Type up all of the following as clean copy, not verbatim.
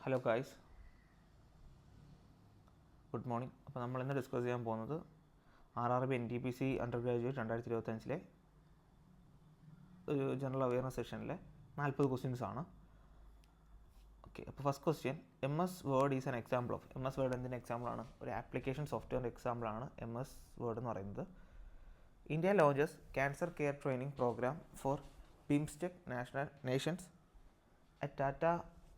Hello guys, good morning. അപ്പോൾ നമ്മൾ ഇന്ന് ഡിസ്കസ് ചെയ്യാൻ പോകുന്നത് RRB NTPC അണ്ടർ ഗ്രാജുവേറ്റ് 2025 ഒരു ജനറൽ അവയർനെസ് സെഷനിലെ 40 ക്വസ്റ്റ്യൻസ് ആണ്. ഓക്കെ, അപ്പോൾ first question, MS word is an example of. MS word എന്തിൻ്റെ എക്സാമ്പിളാണ്? ഒരു ആപ്ലിക്കേഷൻ സോഫ്റ്റ്വെയറിൻ്റെ എക്സാമ്പിളാണ് MS വേർഡ് എന്ന് പറയുന്നത്. India launches cancer care training programme for BIMSTEC nations at Tata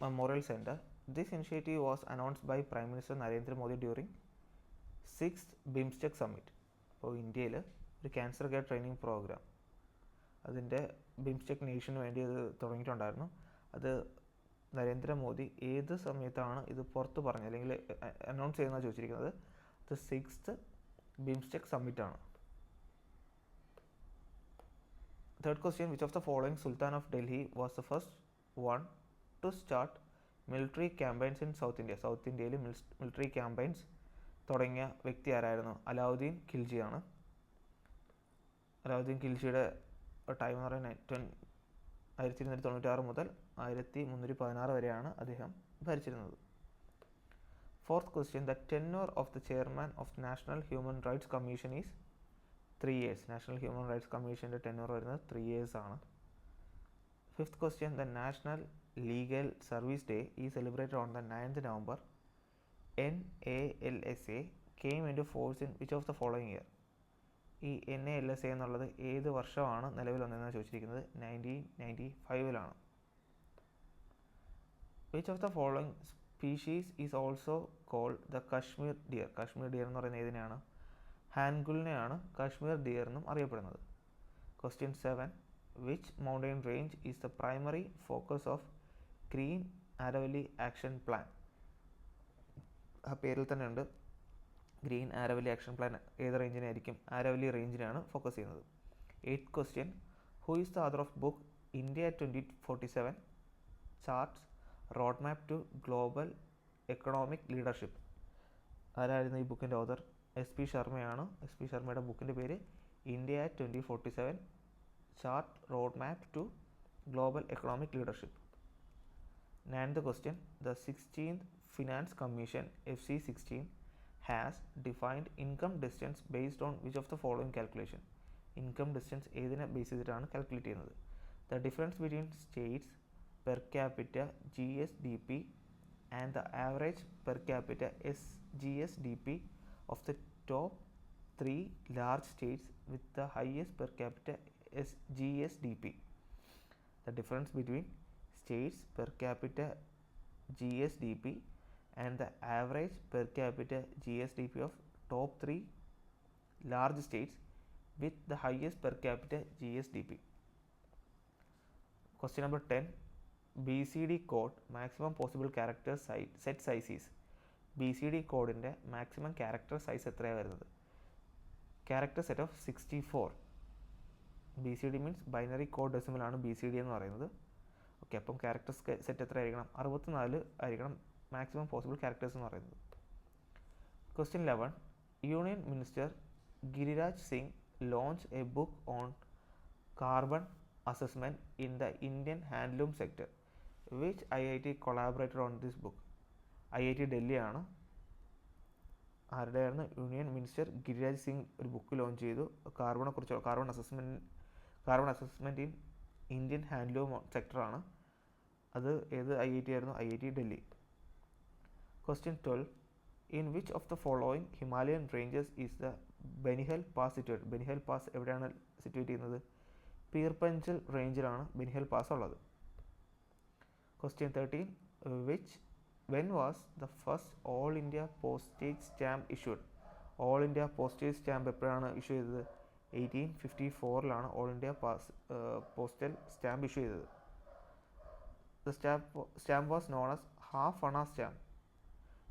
Memorial Center. This initiative was announced by Prime Minister Narendra Modi during 6th BIMSTEC Summit. അപ്പോൾ ഇന്ത്യയിൽ ഒരു cancer care training programme അതിൻ്റെ BIMSTEC നേഷന് വേണ്ടി അത് തുടങ്ങിയിട്ടുണ്ടായിരുന്നു. അത് നരേന്ദ്രമോദി ഏത് സമയത്താണ് ഇത് പുറത്ത് പറഞ്ഞത് അല്ലെങ്കിൽ അനൗൺസ് ചെയ്യുന്നത് ചോദിച്ചിരിക്കുന്നത്? അത് 6th BIMSTEC സമ്മിറ്റാണ്. Third question, which of the following Sultan of Delhi was the first one to start military campaigns in South India? South ഇന്ത്യയിൽ മിലിറ്ററി ക്യാമ്പയിൻസ് തുടങ്ങിയ വ്യക്തി ആരായിരുന്നു? അലാവുദ്ദീൻ ഖിൽജിയാണ്. അലാവുദ്ദീൻ ഖിൽജിയുടെ ടൈം എന്ന് പറയുന്നത് 1296 മുതൽ 1316 വരെയാണ് അദ്ദേഹം ഭരിച്ചിരുന്നത്. Fourth question, the tenure of the chairman of national human rights commission is 3 years. National human rights കമ്മീഷൻ്റെ ടെന്യൂർ വരുന്നത് 3 years ആണ്. Fifth question, the national legal service day is celebrated on the 9th November. NALSA came into force in which of the following year? ഈ NALSA എന്നുള്ളത് ഏത് വർഷമാണ് നിലവിൽ വന്നതെന്നാണ് ചോദിച്ചിരിക്കുന്നത്? 1995 Which of the following species is also called the Kashmir deer? Kashmir dear എന്ന് പറയുന്നത് ഏതിനെയാണ്? ഹാൻഗുലിനെയാണ് Kashmir dear എന്നും അറിയപ്പെടുന്നത്. Question 7, which mountain range is the primary focus of green Aravalli action plan? ആ പേരിൽ തന്നെ ഉണ്ട്, ഗ്രീൻ ആരവല്ലി ആക്ഷൻ പ്ലാൻ ഏത് റേഞ്ചിനായിരിക്കും? ആരവല്ലി റേഞ്ചിനാണ് ഫോക്കസ് ചെയ്യുന്നത്. 8th question, who is the author of book India 2047 charts road map to global economic leadership? ആരായിരുന്നു ഈ ബുക്കിൻ്റെ author? SP ശർമ്മയാണ്. SP ശർമ്മയുടെ ബുക്കിൻ്റെ പേര് India 2047 chart road map to global economic leadership. 9th question, the 16th finance commission FC16 has defined income distance based on which of the following calculation? Income distance ഏതിനെ base ചെയ്തിട്ടാണ് calculate ചെയ്യുന്നത്? The difference between states per capita GSDP and the average per capita SGSDP of the top 3 large states with the highest per capita GSDP. The difference between states per capita GSDP and the average per capita GSDP of top 3 large states with the highest per capita GSDP. Question number 10, BCD code maximum possible character set size is? BCD കോഡിൻ്റെ maximum character size എത്രയാണ് വരുന്നത്? Character set of 64. BCD means binary code ഡെസിമലാണ് BCD എന്ന് പറയുന്നത്. Okay, അപ്പം character set എത്ര ആയിരിക്കണം? 64 ആയിരിക്കണം മാക്സിമം പോസിബിൾ ക്യാരക്ടേഴ്സ് എന്ന് പറയുന്നത്. Question 11, union minister Giriraj Singh launch a book on carbon assessment in the Indian handloom sector. Which IIT collaborated on this book? IIT ഡൽഹിയാണ്. ആരുടെയായിരുന്നു? യൂണിയൻ മിനിസ്റ്റർ ഗിരിരാജ് സിംഗ് ഒരു ബുക്ക് ലോഞ്ച് ചെയ്തു കാർബണെക്കുറിച്ച്. Carbon assessment in Indian handloom സെക്ടറാണ്. അത് ഏത് IIT ആയിരുന്നു? IIT Delhi. Question 12, in which of the following Himalayan ranges is the Banihal pass situate? Banihal pass എവിടെയാണ് സിറ്റുവേറ്റ് ചെയ്യുന്നത്? പീർപഞ്ചൽ റേഞ്ചിലാണ് ബനിഹൽ പാസ് ഉള്ളത്. Question 13, when was the first all India postage stamp issued? all India postage stamp എപ്പോഴാണ് issue ചെയ്തത്? 1854 all India postal stamp issue ചെയ്തത്. The stamp was known as half Anna stamp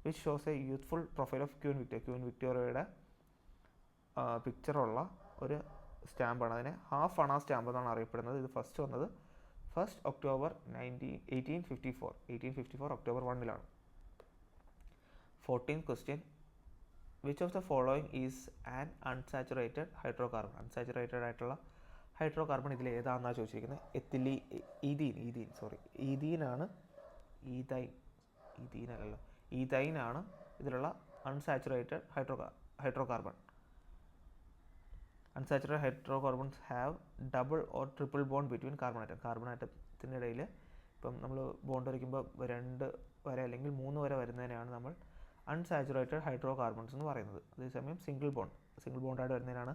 which shows a youthful profile of Queen Victoria. Queen വിക്ടോറിയയുടെ പിക്ചറുള്ള ഒരു സ്റ്റാമ്പാണ്. അതിനെ half അണ stamp എന്നാണ് അറിയപ്പെടുന്നത്. ഇത് ഫസ്റ്റ് വന്നത് 1st October 1854 October 1. 14th question, which of the following is an unsaturated hydrocarbon? Unsaturated ആയിട്ടുള്ള ഹൈഡ്രോകാർബൺ ഇതിൽ ഏതാണെന്നാണ് ചോദിച്ചിരിക്കുന്നത്? ഈഥീനാണ്. ഇതീനല്ലല്ലോ, ഈതൈനാണ് ഇതിലുള്ള unsaturated hydrocarbon. Unsaturated hydrocarbons have double or triple bond between carbon atom. Carbon ആറ്റത്തിൻ്റെ ഇടയിൽ ഇപ്പം നമ്മൾ ബോണ്ട് വരയ്ക്കുമ്പോൾ 2 വര അല്ലെങ്കിൽ 3 വര വരുന്നതിനാണ് നമ്മൾ അൺസാച്ചുറേറ്റഡ് ഹൈഡ്രോകാർബൺസ് എന്ന് പറയുന്നത്. അതേസമയം സിംഗിൾ ബോണ്ടായിട്ട് വരുന്നതിനാണ്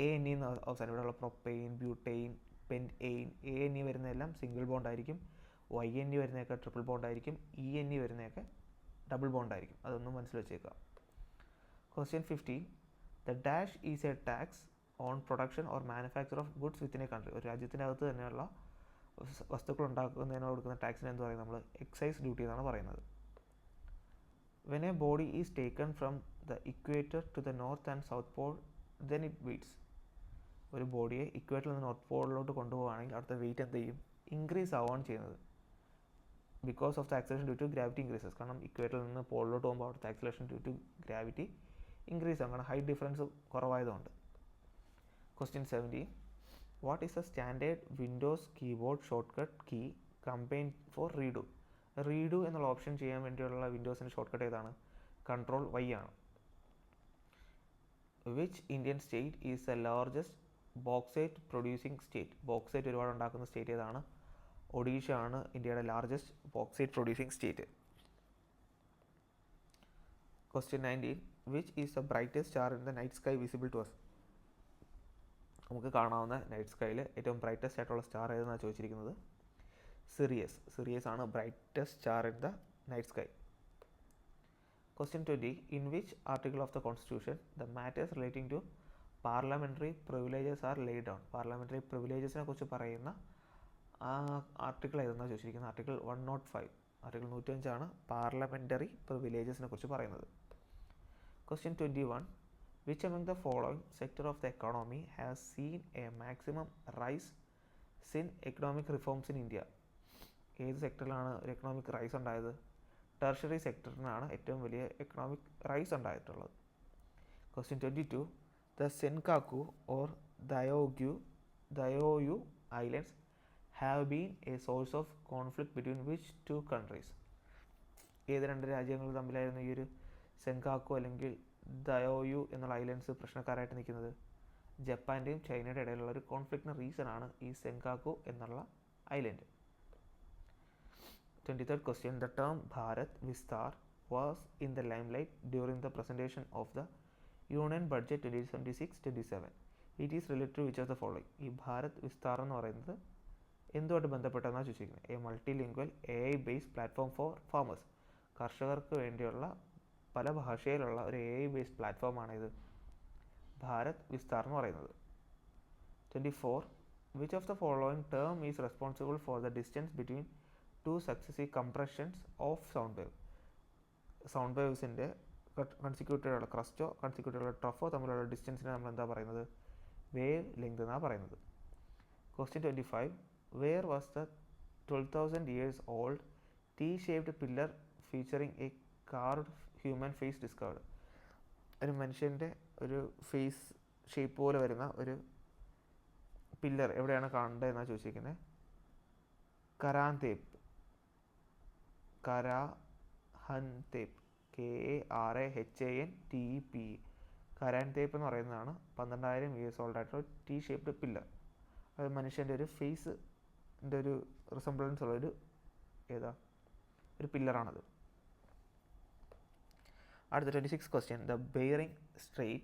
ANE എന്ന് അവസാനം. ഇവിടെയുള്ള പ്രൊപ്പെയിൻ, ബ്യൂട്ടെയിൻ, പെൻറ്റെയിൻ, ANE വരുന്നതെല്ലാം സിംഗിൾ ബോണ്ടായിരിക്കും. YNE വരുന്നതൊക്കെ ട്രിപ്പിൾ ബോണ്ടായിരിക്കും. ENE വരുന്നതൊക്കെ ഡബിൾ ബോണ്ടായിരിക്കും. അതൊന്നും മനസ്സിൽ വെച്ചേക്കുക. Question 15. The dash is a tax on production or manufacture of goods within a country. ഒരു രാജ്യത്തിൻ്റെ അകത്ത് തന്നെയുള്ള വസ്തുക്കൾ ഉണ്ടാക്കുന്നതിനോ കൊടുക്കുന്ന ടാക്സിന് എന്ത് പറയും? നമ്മൾ എക്സൈസ് ഡ്യൂട്ടി എന്നാണ് പറയുന്നത്. When a body is taken from the equator to the north and south pole, then it weights. ഒരു ബോഡിയെ ഇക്വേറ്ററിൽ നിന്ന് നോർത്ത് പോളിലോട്ട് കൊണ്ടുപോകുകയാണെങ്കിൽ അവിടുത്തെ വെയിറ്റ് എന്ത് ചെയ്യും? ഇൻക്രീസ് ആവുകയാണ് ചെയ്യുന്നത്. Because of the acceleration due to gravity increases. കാരണം ഇക്വേറ്ററിൽ നിന്ന് പോളിലോട്ട് പോകുമ്പോൾ അവിടുത്തെ acceleration due to gravity increase ആകും. കാരണം ഹൈറ്റ് ഡിഫറൻസ് കുറവായതുകൊണ്ട്. Question 17. What is the standard Windows keyboard shortcut key combined for redo? Redo എന്നുള്ള ഓപ്ഷൻ ചെയ്യാൻ വേണ്ടിയുള്ള വിൻഡോസിൻ്റെ ഷോർട്ട് കട്ട് ഏതാണ്? Control Y ആണ്. Which Indian state is the largest bauxite producing state? Bauxite ഒരുപാട് ഉണ്ടാക്കുന്ന സ്റ്റേറ്റ് ഏതാണ്? ഒഡീഷ ആണ് ഇന്ത്യയുടെ largest bauxite producing state. Question 19. Which is the brightest star in the night sky visible to us? നമുക്ക് കാണാവുന്ന night സ്കൈയിൽ ഏറ്റവും brightest ആയിട്ടുള്ള സ്റ്റാർ ഏതെന്നാണ് ചോദിച്ചിരിക്കുന്നത്? സിറിയസ് ആണ് brightest star in the night sky. Question 20. In which article of the Constitution the matters relating to parliamentary privileges are laid down? Parliamentary പ്രിവിലേജസിനെ കുറിച്ച് പറയുന്ന article ഏതെന്നാണ് ചോദിച്ചിരിക്കുന്നത്? ആർട്ടിക്കിൾ 105. ആർട്ടിക്കിൾ 105 ആണ് പാർലമെൻ്ററി പ്രിവിലേജസിനെ കുറിച്ച് പറയുന്നത്. Question 21. Which among the following sector of the economy has seen a maximum rise since economic reforms in India? ഏത് സെക്ടറിലാണ് ഒരു എക്കണോമിക് റൈസ് ഉണ്ടായത്? ടെർഷറി സെക്ടറിനാണ് ഏറ്റവും വലിയ എക്കണോമിക് റൈസ് ഉണ്ടായിട്ടുള്ളത്. Question 22. The Senkaku or Diaoyu Islands have been a source of conflict between which two countries? ഏത് 2 രാജ്യങ്ങൾ തമ്മിലായിരുന്നു ഈ ഒരു സെൻകാക്കു അല്ലെങ്കിൽ ദയോയു എന്നുള്ള ഐലൻഡ്സ് പ്രശ്നക്കാരായിട്ട് നിൽക്കുന്നത്? ജപ്പാൻ്റെയും ചൈനയുടെ ഇടയിലുള്ള ഒരു കോൺഫ്ലിക്റ്റിന് റീസണാണ് ഈ സെൻകാക്കു എന്നുള്ള island. 23rd question. The term Bharat Vistar was in the limelight during the presentation of the Union Budget 2026-27. It is related to which of the following? ഈ ഭാരത് വിസ്താർ എന്ന് പറയുന്നത് എന്തുമായിട്ട് ബന്ധപ്പെട്ടെന്നാണ് ചോദിച്ചിരിക്കുന്നത്? A multilingual AI based platform for farmers. കർഷകർക്ക് വേണ്ടിയുള്ള പല ഭാഷയിലുള്ള ഒരു AI based പ്ലാറ്റ്ഫോമാണ് ഇത് ഭാരത് വിസ്താർ എന്ന് പറയുന്നത്. 24. Which of the following term is responsible for the distance between two successive compressions of sound wave? Sound വേവ്സിൻ്റെ കൺസിക്യൂട്ടീവുള്ള ക്രസ്റ്റോ കൺസിക്യൂട്ടീവുള്ള ട്രഫോ തമ്മിലുള്ള ഡിസ്റ്റൻസിനെ നമ്മൾ എന്താ പറയുന്നത്? വേവ് ലെങ്ത് എന്നാണ് പറയുന്നത്. Question 25. Where was the 12,000 years old T-shaped pillar featuring a carved human face discovered? ഒരു മനുഷ്യൻ്റെ ഒരു ഫേസ് ഷേപ്പ് പോലെ വരുന്ന ഒരു പില്ലർ എവിടെയാണ് കാണേണ്ടത് എന്നാണ് ചോദിച്ചിരിക്കുന്നത്? കരാഹൻതേപ്പ്. KARAHANTEP. കരാഹൻതേപ്പ് എന്ന് പറയുന്നതാണ് 12,000 years ഓൾഡ് ആയിട്ടുള്ള T ഷേപ്ഡ് പില്ലർ. അത് മനുഷ്യൻ്റെ ഒരു ഫേസിൻ്റെ ഒരു റിസംബ്ലൻസ് ഉള്ളൊരു ഒരു പില്ലറാണത്. അടുത്ത 26th question. The Bering Strait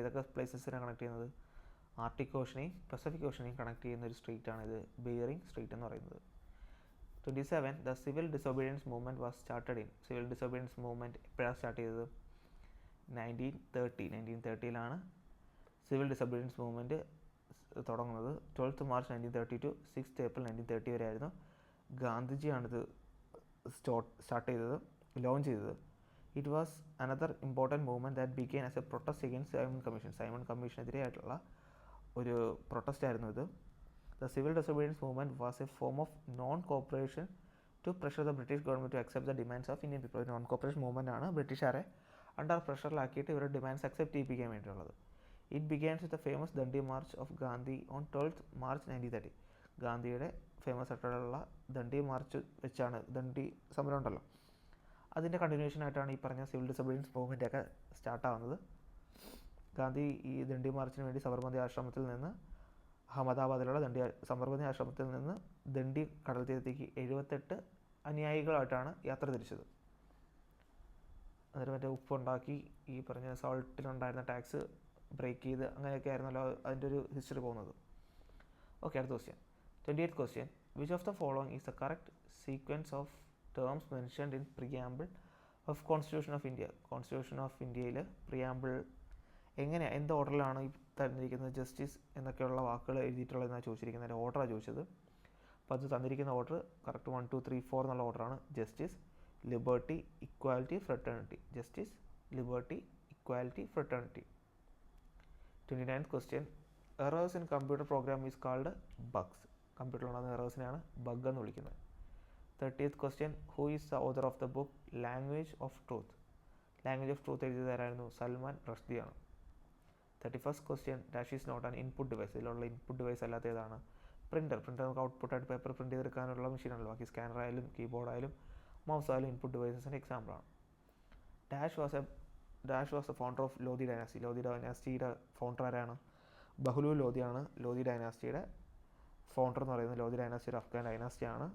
ഏതൊക്കെ പ്ലേസസിനെ കണക്ട് ചെയ്യുന്നത്? ആർട്ടിക് ഓഷനെയും പസഫിക് ഓഷനെയും കണക്ട് ചെയ്യുന്ന ഒരു സ്ട്രെയിറ്റ് ആണ് ഇത് ബെയറിംഗ് സ്ട്രെയിറ്റ് എന്ന് പറയുന്നത്. 27. The civil disobedience movement was started in. Civil disobedience movement എപ്പോഴാണ് സ്റ്റാർട്ട് ചെയ്തത്? 1930. സിവിൽ ഡിസോബീഡിയൻസ് മൂവ്മെൻറ്റ് തുടങ്ങുന്നത് 12th March 1930 to 6th April 1930 വരെ ആയിരുന്നു. ഗാന്ധിജിയാണിത് സ്റ്റാർട്ട് ചെയ്തത്, ലോഞ്ച് ചെയ്തത്. It was another important movement that began as a protest against Simon Commission. Simon കമ്മീഷനെതിരെ ആയിട്ടുള്ള ഒരു പ്രൊട്ടസ്റ്റ് ആയിരുന്നു ഇത്. The civil disobedience movement was a form of non-cooperation to pressure the British government to accept the demands of Indian people. Non-cooperation movement ആണ് ബ്രിട്ടീഷുകാരെ under പ്രഷറിലാക്കിയിട്ട് ഇവരുടെ demands accept ചെയ്യിപ്പിക്കാൻ വേണ്ടിയുള്ളത്. It begins with the famous Dandi March of Gandhi on 12th March 1930. ഗാന്ധിയുടെ famous ആയിട്ടുള്ള Dandi March വെച്ചാണ്, ദണ്ഡി സമരം ഉണ്ടല്ലോ, അതിൻ്റെ കണ്ടിന്യൂഷനായിട്ടാണ് ഈ പറഞ്ഞ സിവിൽ ഡിസൊബീഡിയൻസ് മൂവ്മെൻ്റൊക്കെ സ്റ്റാർട്ടാവുന്നത്. ഗാന്ധി ഈ ദണ്ഡി മാർച്ചിന് വേണ്ടി സബർമതി ആശ്രമത്തിൽ നിന്ന്, അഹമ്മദാബാദിലുള്ള സബർമതി ആശ്രമത്തിൽ നിന്ന് ദണ്ഡി കടൽ തീരത്തേക്ക് 78 അനുയായികളായിട്ടാണ് യാത്ര തിരിച്ചത്. എന്നിട്ട് മറ്റേ ഉപ്പുണ്ടാക്കി ഈ പറഞ്ഞ സോൾട്ടിലുണ്ടായിരുന്ന ടാക്സ് ബ്രേക്ക് ചെയ്ത് അങ്ങനെയൊക്കെ ആയിരുന്നല്ലോ അതിൻ്റെ ഒരു ഹിസ്റ്ററി പോകുന്നത്. ഓക്കെ, അടുത്ത question. 28th question. Which of the following is the correct sequence of terms mentioned in preamble of constitution of India? Constitution of ഇന്ത്യയിൽ പ്രിയാമ്പിൾ എങ്ങനെയാണ്, എന്ത് ഓർഡറിലാണ് ഈ തന്നിരിക്കുന്നത് ജസ്റ്റിസ് എന്നൊക്കെയുള്ള വാക്കുകൾ എഴുതിയിട്ടുള്ളതെന്നാണ് ചോദിച്ചിരിക്കുന്നത്. അതിൻ്റെ ഓർഡറാണ് ചോദിച്ചത്. അപ്പോൾ അത് തന്നിരിക്കുന്ന ഓർഡർ കറക്റ്റ് 1 2 3 4 എന്നുള്ള ഓർഡറാണ്. Justice, liberty, equality, fraternity. Justice, liberty, equality, fraternity. 29th question. Errors in computer program is called bugs. കമ്പ്യൂട്ടറിലുണ്ടാകുന്ന എറേഴ്സിനെയാണ് ബഗ് എന്ന് വിളിക്കുന്നത്. 30th question. Who is the author of the book language of truth? Language of truth എഴുതിയതാരായിരുന്നു? സൽമാൻ റഷ്ദിയാണ്. 31st question. Dash is not an input device. ഇതിലുള്ള input device അല്ലാത്ത ഏതാണ്? Printer. Printer നമുക്ക് ഔട്ട്പുട്ടായിട്ട് പേപ്പർ പ്രിൻ്റ് ചെയ്തെടുക്കാനുള്ള മെഷീനാണല്ലോ. ബാക്കി സ്കാനർ ആയാലും കീബോർഡ് ആയാലും mouse ആയാലും ഇൻപുട്ട് ഡിവൈസസിൻ്റെ എക്സാമ്പിളാണ്. Dash was a founder of Lodi dynasty. Lodi ഡൈനാസ്റ്റിയുടെ ഫൗണ്ടർ ആരാണ്? ബഹ്ലൂൽ ലോധിയാണ് ലോധി ഡൈനാസ്റ്റിയുടെ ഫൗണ്ടർ എന്ന് പറയുന്നത്. ലോധി ഡൈനാസ്റ്റി ഒരു അഫ്ഗാൻ ഡൈനാസ്റ്റിയാണ്.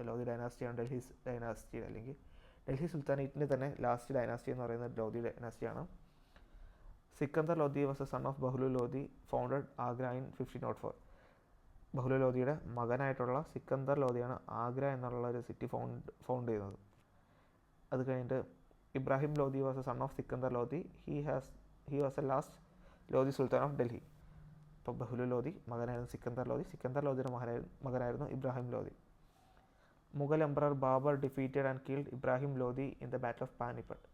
ലോധി ഡൈനാസ്റ്റിയാണ് ഡൽഹി ഡൈനാസ്റ്റിയുടെ, അല്ലെങ്കിൽ ഡൽഹി സുൽത്താനേറ്റിൻ്റെ തന്നെ ലാസ്റ്റ് ഡൈനാസ്റ്റി എന്ന് പറയുന്നത് ലോധി ഡൈനാസ്റ്റിയാണ്. Sikandar Lodi was a son of Bahlul Lodi, founded Agra in 1504. Bahlul ലോധിയുടെ മകനായിട്ടുള്ള സിക്കന്ദർ ലോധിയാണ് ആഗ്ര എന്നുള്ള ഒരു സിറ്റി ഫൗണ്ട് ചെയ്യുന്നത്. അത് കഴിഞ്ഞിട്ട് Ibrahim Lodi was a son of Sikandar Lodi, he was a last Lodi sultan of Delhi. അപ്പോൾ ബഹ്ലൂൽ ലോധി മകനായിരുന്നു സിക്കന്ദർ ലോധി, സിക്കന്ദർ ലോധിയുടെ മകനായിരുന്നു Ibrahim Lodi. Mughal emperor Babur defeated and killed Ibrahim Lodi in the battle of Panipat.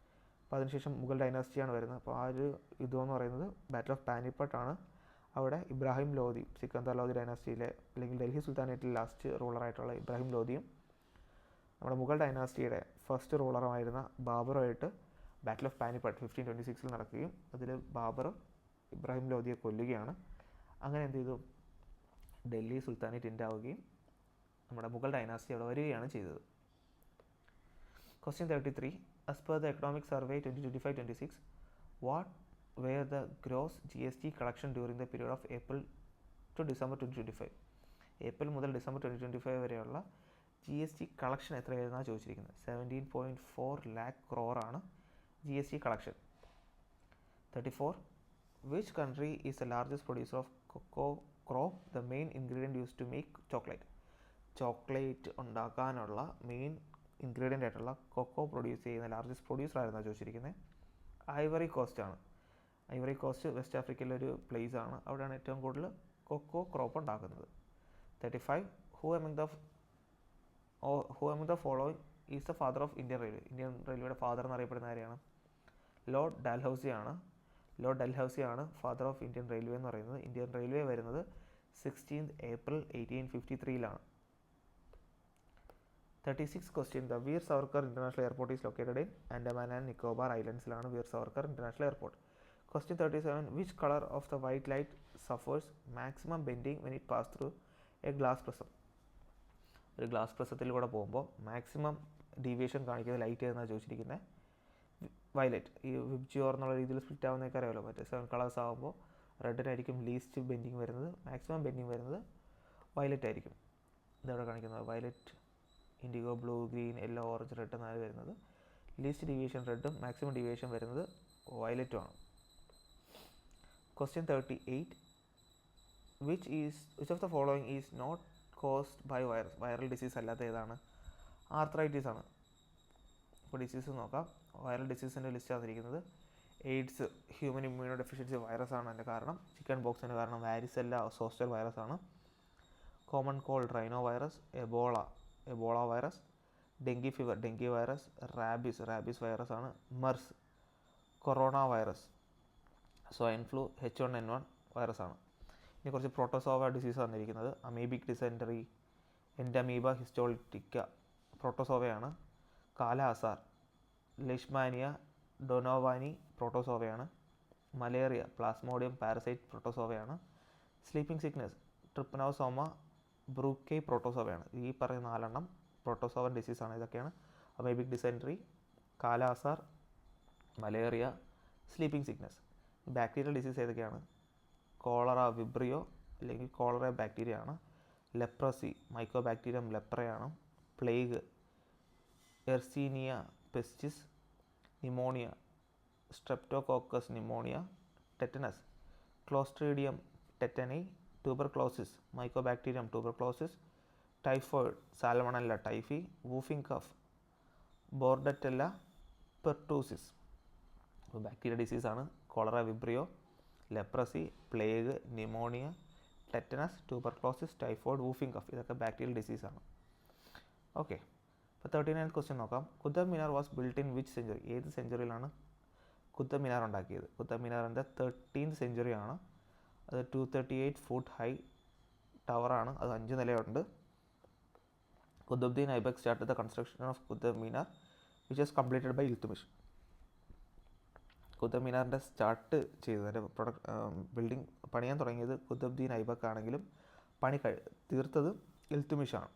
അപ്പോൾ അതിനുശേഷം മുഗൾ ഡൈനാസ്റ്റിയാണ് വരുന്നത്. അപ്പോൾ ആ ഒരു യുദ്ധമെന്ന് പറയുന്നത് ബാറ്റിൽ ഓഫ് പാനിപ്പട്ടാണ്. അവിടെ ഇബ്രാഹിം ലോധി, സിക്കന്ദർ ലോധി ഡൈനാസ്റ്റിയിലെ അല്ലെങ്കിൽ ഡൽഹി സുൽത്താനേറ്റിലെ ലാസ്റ്റ് റൂളറായിട്ടുള്ള ഇബ്രാഹിം ലോധിയും നമ്മുടെ മുഗൾ ഡൈനാസ്റ്റിയുടെ ഫസ്റ്റ് റൂളറുമായിരുന്ന ബാബറുമായിട്ട് ബാറ്റിൽ ഓഫ് പാനിപ്പട്ട് 1526 നടക്കുകയും അതിൽ ബാബർ ഇബ്രാഹിം ലോധിയെ കൊല്ലുകയാണ്. അങ്ങനെ എന്ത് ചെയ്തു? ഡൽഹി സുൽത്താനേറ്റ് എൻഡ് ആവുകയും നമ്മുടെ മുഗൾ ഡൈനാസ്റ്റി അവിടെ വരികയാണ് ചെയ്തത്. Question 33. As per the Economic Survey 2025-26, what were the gross GST collection during the period of April to December 2025? April മുതൽ ഡിസംബർ 2025 വരെയുള്ള GST കളക്ഷൻ എത്രയായിരുന്നാണ് ചോദിച്ചിരിക്കുന്നത്. 17.4 lakh crore ആണ് GST collection. 34. Which country is the largest producer of cocoa crop, the main ingredient used to make chocolate? Chocolate ഉണ്ടാക്കാനുള്ള main ingredient ആയിട്ടുള്ള cocoa produce ചെയ്യുന്ന largest producer ആയിരുന്നാണ് ചോദിച്ചിരിക്കുന്നത്. Ivory Coast ആണ്. Ivory Coast west ആഫ്രിക്കയിലെ ഒരു place ആണ്. അവിടെയാണ് ഏറ്റവും കൂടുതൽ കൊക്കോ ക്രോപ്പ് ഉണ്ടാക്കുന്നത്. 35. Who among the following is the father of Indian Railway? Indian റെയിൽവേയുടെ ഫാദർ എന്നറിയപ്പെടുന്ന ആരെയാണ്? ലോർഡ് ഡൽഹൌസി ആണ്. ലോർഡ് ഡൽഹൌസി ആണ് ഫാദർ ഓഫ് ഇന്ത്യൻ റെയിൽവേ എന്ന് പറയുന്നത്. ഇന്ത്യൻ റെയിൽവേ വരുന്നത് 16th April 1853 36 question. The Veer Savarkar International Airport is located in Andaman and Nicobar Islands. Veer Savarkar International Airport. Question 37. Which color of the white light suffers maximum bending when it passes through a glass prism? ഒരു glass പ്രസത്തിലൂടെ പോകുമ്പോൾ maximum deviation കാണിക്കുന്ന light ഏതെന്നാണ് ചോദിച്ചിരിക്കുന്നത്. Violet. ഈ VIBGYOR എന്നുള്ള രീതിയിൽ split ആവുന്നതൊക്കെ അറിയാമല്ലോ. മറ്റേ 7 colours ആകുമ്പോൾ റെഡിനായിരിക്കും ലീസ്റ്റ് ബെൻഡിങ് വരുന്നത്, മാക്സിമം ബെൻഡിങ് വരുന്നത് വയലറ്റ് ആയിരിക്കും. ഇതവിടെ കാണിക്കുന്നത് violet, indigo, blue, green, yellow, orange, red എന്നാണ് വരുന്നത്. ലീസ്റ്റ് ഡീവിയേഷൻ റെഡും മാക്സിമം ഡീവിയേഷൻ വരുന്നത് വയലറ്റുമാണ്. Question 38. Which of the following is not caused by virus? Viral disease അല്ലാത്ത ഏതാണ്? ആർത്രൈറ്റിസ് ആണ്. ഇപ്പോൾ ഡിസീസ് നോക്കാം. വൈറൽ ഡിസീസിൻ്റെ ലിസ്റ്റ് തന്നിരിക്കുന്നത്. AIDS human immunodeficiency virus ആണ് അതിൻ്റെ കാരണം. ചിക്കൻ ബോക്സിൻ്റെ കാരണം വാരിസെല്ല സോസ്റ്റർ വൈറസ് ആണ്. Common cold rhinovirus, Ebola virus, dengue fever dengue virus, rabies virus ആണ്. MERS corona virus, swine flu H1N1 virus ആണ്. ഇനി കുറച്ച് പ്രോട്ടോസോവ ഡിസീസ് തന്നിരിക്കുന്നത്. അമീബിക് ഡിസെൻറ്ററി, എൻഡമീബ ഹിസ്റ്റോളിറ്റിക്ക പ്രോട്ടോസോവയാണ്. കാല അസാർ, ലെഷ്മാനിയ ഡൊനോവാനി പ്രോട്ടോസോവയാണ്. മലേറിയ പ്ലാസ്മോഡിയം പാരസൈറ്റ് പ്രോട്ടോസോവയാണ്. Sleeping sickness trypanosoma brucei പ്രോട്ടോസോവയാണ്. ഈ പറയുന്ന 4 പ്രോട്ടോസോവൻ ഡിസീസാണ്. ഇതൊക്കെയാണ് amoebic dysentery, kala azar, malaria, sleeping sickness. Bacterial disease ഏതൊക്കെയാണ്? കോളറ വിബ്രിയോ അല്ലെങ്കിൽ കോളറ ബാക്ടീരിയ ആണ്. ലെപ്രസി മൈക്കോബാക്ടീരിയം ലെപ്രയാണ്. Plague Yersinia pestis. Pneumonia streptococcus pneumonia. Tetanus clostridium tetani. Tuberculosis mycobacterium tuberculosis. Typhoid salmonella typhi. Whooping cough bordetella pertussis. അപ്പോൾ bacteria ഡിസീസാണ് cholera vibrio, leprosy, plague, pneumonia, tetanus, tuberculosis, typhoid, whooping cough. ഇതൊക്കെ bacterial ഡിസീസാണ്. Okay, അപ്പോൾ 39th question നോക്കാം. Qutub Minar was built in which century? ഏത് സെഞ്ചുറിയിലാണ് കുത്തബ് മിനാർ ഉണ്ടാക്കിയത്? Qutub മിനാറിൻ്റെ 13th സെഞ്ചുറിയാണ്. അത് 238 ഫുട്ട് ഹൈ ടവറാണ്. അത് 5 നിലയുണ്ട്. Qutbuddin Aibak started the construction of Qutub Minar which was completed by Iltutmish. Qutub മിനാറിൻ്റെ സ്റ്റാർട്ട് ചെയ്തത്, അതിൻ്റെ ബിൽഡിംഗ് പണിയാൻ തുടങ്ങിയത് കുത്തബ്ദീൻ ഐബക്ക് ആണെങ്കിലും തീർത്തത് ഇൽത്തുമിഷാണ്.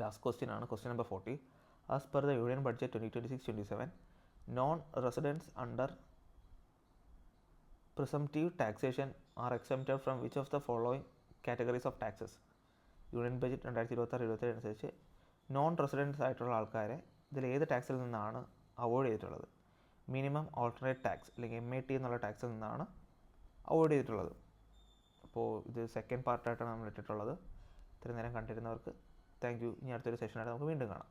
ലാസ്റ്റ് ക്വസ്റ്റ്യൻ ആണ്, question number 40. As per the union budget 2026-27, non residence under presumptive taxation are exempted from which of the following categories of taxes? Union budget 2026-27 അനുസരിച്ച് നോൺ റെസിഡൻസ് ആയിട്ടുള്ള ആൾക്കാരെ ഇതിൽ ഏത് ടാക്സിൽ നിന്നാണ് അവോയ്ഡ് ചെയ്തിട്ടുള്ളത്? മിനിമം ഓൾട്ടർനേറ്റ് ടാക്സ് അല്ലെങ്കിൽ MAT എന്നുള്ള ടാക്സിൽ നിന്നാണ് അവോയ്ഡ് ചെയ്തിട്ടുള്ളത്. അപ്പോൾ ഇത് സെക്കൻഡ് പാർട്ടായിട്ടാണ് നമ്മൾ ഇട്ടിട്ടുള്ളത്. ഇത്രയും നേരം കണ്ടിരുന്നവർക്ക് താങ്ക് യു. ഇനി അടുത്തൊരു സെഷനായിട്ട് നമുക്ക് വീണ്ടും കാണാം.